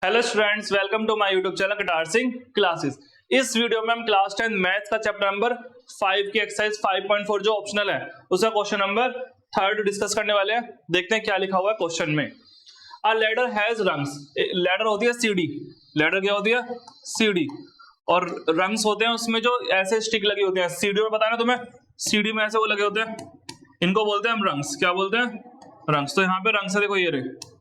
Hello students, welcome to my YouTube channel Katar Singh classes. इस video में हम क्लास 10 मैथ्स का चैप्टर नंबर 5 की एक्सरसाइज 5.4 जो ऑप्शनल है उसका क्वेश्चन नंबर 3 डिस्कस करने वाले हैं। देखते हैं क्या लिखा हुआ है क्वेश्चन में। अ लैडर हैज रंग्स। लैडर होती है सीढ़ी। लैडर क्या होती है? सीढ़ी। और रंग्स होते हैं उसमें जो ऐसे स्टिक लगी होती है। सीढ़ी में पता है ना तुम्हें, सीढ़ी में ऐसे वो लगे होते हैं, इनको बोलते हैं हम रंग्स। क्या बोलते हैं? रंग्स। तो यहाँ पे रंग्स है, देखो ये रहे,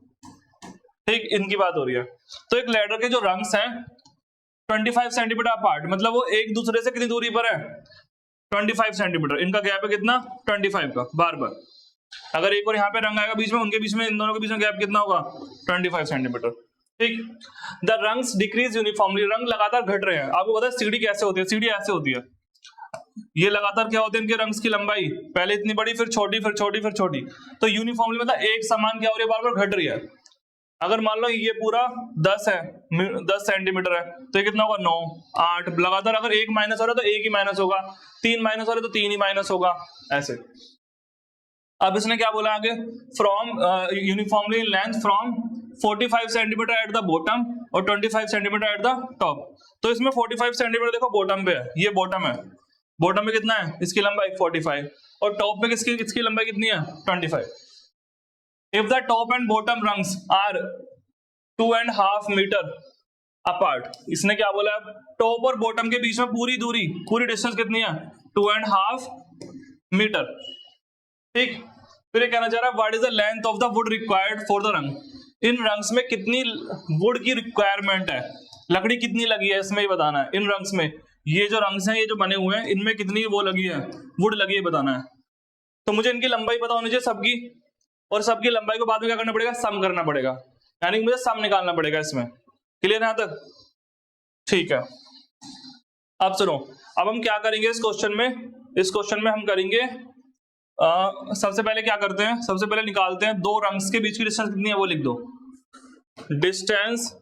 ठीक, इनकी बात हो रही है। तो एक लैडर के जो रंग्स हैं 25 सेंटीमीटर अपार्ट, मतलब वो एक दूसरे से कितनी दूरी पर है? 25 सेंटीमीटर। इनका गैप है कितना? 25 का। बार बार अगर एक और यहाँ पे रंग आएगा बीच में, उनके बीच में, इन दोनों के बीच में गैप कितना होगा? 25 सेंटीमीटर। ठीक। The rungs decrease uniformly. रंग लगातार घट रहे हैं। आपको पता है सीढ़ी कैसे होती है? सीढ़ी ऐसे होती है, ये लगातार क्या होते हैं इनके रंग्स की लंबाई, पहले इतनी बड़ी, फिर छोटी, फिर छोटी, फिर छोटी। तो यूनिफॉर्मली मतलब एक समान क्या हो रही है? बार बार घट रही है। अगर मान लो ये पूरा 10 है, 10 सेंटीमीटर है, तो ये कितना होगा? 9, 8। लगातार अगर एक माइनस हो रहा है तो एक ही माइनस होगा, 3 माइनस हो रहा है तो 3 ही माइनस होगा, ऐसे। अब इसने क्या बोला आगे? From uniformly in length from 45 centimetre at the bottom और 25 सेंटीमीटर एट द टॉप। तो इसमें 45 सेंटीमीटर देखो बॉटम पे है, ये बॉटम है। बॉटम में कितना है इसकी लंबाई? 45। और टॉप में किसकी लंबाई कितनी है? 25। If the top and bottom rungs are 2.5 metre apart, इसने क्या बोला है? टॉप और बॉटम के बीच में पूरी दूरी, पूरी डिस्टेंस कितनी है? 2.5 मीटर। ठीक। फिर ये कहना चाह रहा है what is the length of the wood required for the रंग। इन रंग्स में कितनी वुड की रिक्वायरमेंट है, लकड़ी कितनी लगी है, इसमें ही बताना है। इन रंग्स में, ये जो रंग्स हैं, ये जो बने हुए हैं, इनमें कितनी वो लगी है, वुड लगी है, बताना है। तो मुझे इनकी लंबाई पता होनी चाहिए सबकी, और सबकी लंबाई को बाद में क्या करना पड़ेगा? सम करना पड़ेगा, यानी कि मुझे सम निकालना पड़ेगा इसमें। क्लियर है यहां तक? ठीक है। अब सुनो, अब हम क्या करेंगे इस क्वेश्चन में? इस क्वेश्चन में हम करेंगे सबसे पहले क्या करते हैं? सबसे पहले निकालते हैं दो रंग्स के बीच की डिस्टेंस कितनी है, वो लिख दो। डिस्टेंस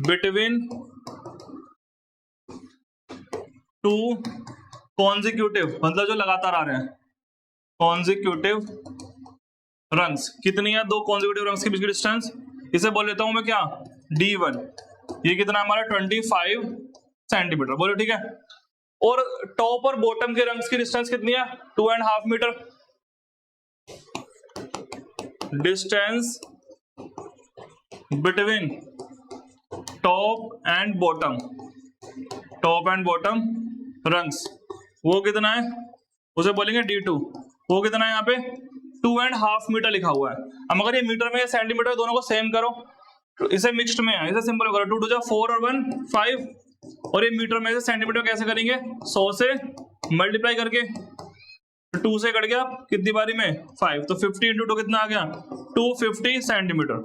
बिटवीन टू कॉन्जिक्यूटिव, मतलब जो लगातार आ रहे हैं, कॉन्जिक्यूटिव रंग्स कितनी है? दो कॉन्जिक्यूटिव रंग्स के बीच की डिस्टेंस, इसे बोल लेता हूं मैं क्या? D1। ये कितना हमारा? 25 सेंटीमीटर। बोलो ठीक है। और टॉप और बॉटम के रंग्स की डिस्टेंस कितनी है? 2.5 metre. Distance between top and bottom, top and bottom rungs, वो कितना है? उसे बोलेंगे D2। वो कितना है यहाँ पे? 2.5 मीटर लिखा हुआ है। अब अगर ये मीटर में या सेंटीमीटर, दोनों को सेम करो, तो इसे मिक्स्ड में है, इसे सिंपल करो। 2 2 4 और 1 5, और ये मीटर में से सेंटीमीटर कैसे करेंगे? 100 से मल्टीप्लाई करके। 2 से कट गया कितनी बारी में? 5। तो 50 इंटू 2 कितना आ गया? 250 सेंटीमीटर।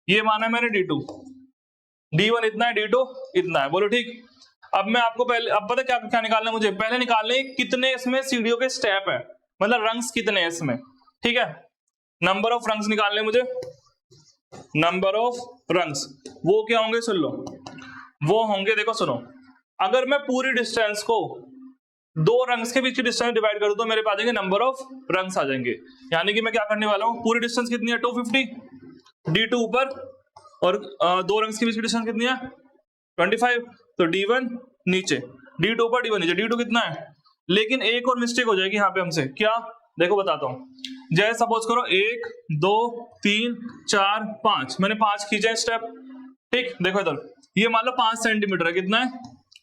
ये माना मैंने D2। D1 इतना है, D2 इतना है। बोलो ठीक। अब मैं आपको पहले, अब पता क्या क्या निकालना है मुझे? पहले निकालना है कितने इसमें सीढ़ियों के स्टेप है, मतलब रंग्स कितने हैं इसमें। ठीक है। नंबर ऑफ रंग्स निकालने मुझे। नंबर ऑफ रंग्स वो क्या होंगे? सुन लो, वो होंगे, देखो सुनो, अगर मैं पूरी डिस्टेंस को दो रंग्स के बीच की डिस्टेंस डिवाइड कर दूं तो मेरे पास आ जाएंगे नंबर ऑफ रंग्स आ जाएंगे। यानी कि मैं क्या करने वाला हूं? पूरी डिस्टेंस कितनी है? 250। D2 ऊपर, और दो रंग्स के बीच की डिस्टेंस कितनी है? 25। तो D1 नीचे, D2 ऊपर, D1 नीचे। D2 कितना है? लेकिन एक और मिस्टेक हो जाएगी यहाँ पे हमसे। क्या? देखो बताता हूं। जैसे सपोज करो 1 2 3 4 5, मैंने 5 खींचे स्टेप। ठीक, देखो इधर, ये मान लो 5 सेंटीमीटर है। कितना है?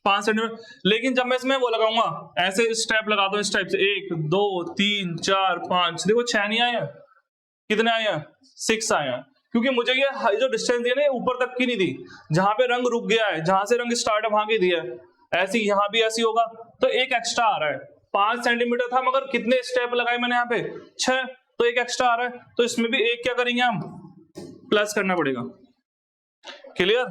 5 सेंटीमीटर। लेकिन जब मैं इसमें वो लगाऊंगा, ऐसे स्टेप लगाता हूँ इस टाइप से, 1 2 3 4 5, देखो 6 नहीं आए हैं। कितने आए हैं? 6 आए हैं। क्योंकि मुझे ये जो डिस्टेंस दी है ना, ऊपर तक की नहीं दी, जहां पे रंग रुक गया है, जहां से रंग स्टार्ट है वहां की दी है। ऐसी यहां भी ऐसी होगा, तो एक एक्स्ट्रा आ रहा है। 5 सेंटीमीटर था, मगर कितने स्टेप लगाए मैंने यहाँ पे? 6, तो एक एक्स्ट्रा आ रहा है। तो इसमें भी एक क्या करेंगे हम? प्लस करना पड़ेगा। क्लियर?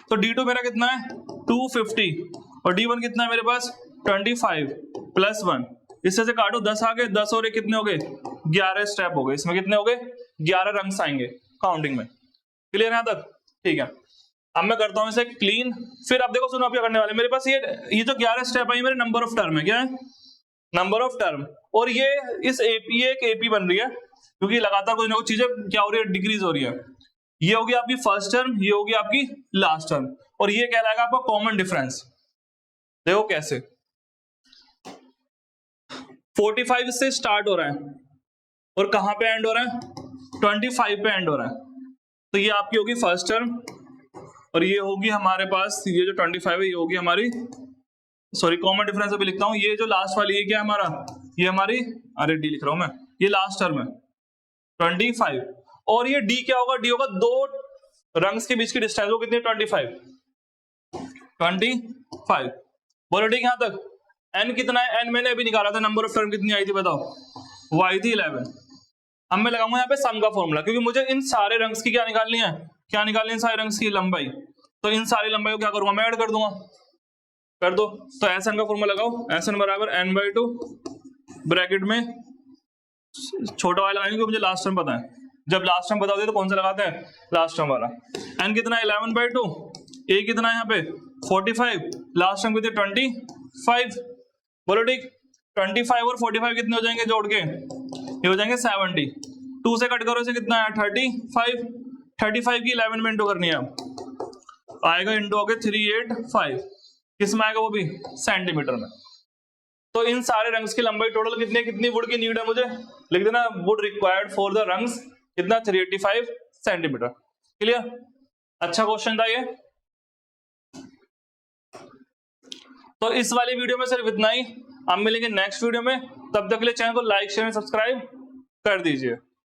तो D2 मेरा कितना है? 250, और D1 कितना है मेरे पास? 25 प्लस 1। इससे से काटो, 10 आ गए, 10 और एक कितने हो गए? 11 स्टेप हो गए। इसमें कितने हो गए? 11 रंग्स आएंगे काउंटिंग में। क्लियर है यहां तक? ठीक है। अब मैं करता हूं इसे क्लीन। फिर आप देखो, सुनो, आप क्या करने वाले, मेरे पास ये जो 11 स्टेप है, मेरे नंबर ऑफ टर्म है। क्या है? Number of term. और ये इस AP, एक AP बन रही है, क्योंकि लगातार कुछ ना कुछ चीजें क्या हो रही है, डिक्रीज हो रही है। ये होगी आपकी फर्स्ट टर्म, ये होगी आपकी लास्ट टर्म, और ये कहलाएगा आपका कॉमन डिफरेंस। देखो कैसे, 45 से स्टार्ट हो रहा है और कहां पे एंड हो रहा है, 25 पे एंड हो रहा है। तो ये आपकी होगी फर्स्ट टर्म, और ये होगी हमारे पास, ये जो 25 है ये होगी हमारी, सॉरी कॉमन डिफरेंस अभी लिखता हूं, ये जो लास्ट वाली है क्या है हमारा, ये हमारी, अरे डी लिख रहा हूं मैं, ये लास्ट टर्म है 25, और ये डी क्या होगा, डी होगा दो रंग्स के बीच की डिस्टेंस, वो कितनी है 25। बोलो ठीक यहां तक। एन कितना है, एन मैंने अभी निकाला था, नंबर ऑफ टर्म कितनी आई थी बताओ, वो आई थी 11। अब मैं लगाऊंगा यहाँ पे सम का फॉर्मूला, क्योंकि मुझे इन सारे रंग्स की क्या निकालनी है, क्या निकालनी है, इन सारे रंग्स की लंबाई। तो इन सारी लंबाई को क्या करूंगा, मैं ऐड कर दूंगा, कर दो। तो एस एन का फॉर्मूला लगाओ, एस एन बराबर n/2 ब्रैकेट में छोटा वाला लगाएंगे क्योंकि मुझे लास्ट टर्म पता है, जब लास्ट टर्म बता दे तो कौन सा लगाते हैं, लास्ट टर्म वाला। एन कितना है 11/2, ए कितना है यहाँ पे 45, लास्ट टर्म कितनी 25। बोलो ठीक, 25 और 45 कितने हो जाएंगे जोड़ के, ये हो जाएंगे 70। 2 से कट करो, इसे कितना है 35, 35 की 11 में इंटू करनी है, अब आएगा इंटू हो गए 385, किस में आएगा वो भी सेंटीमीटर में। तो इन सारे रंग्स की लंबाई टोटल कितनी वुड की नीड है, मुझे लिख देना, would required for the rungs कितना 385 सेंटीमीटर। क्लियर, अच्छा क्वेश्चन था ये। तो इस वाली वीडियो में सिर्फ इतना ही, अब मिलेंगे नेक्स्ट वीडियो में, तब तक के लिए चैनल को लाइक शेयर सब्सक्राइब कर दीजिए।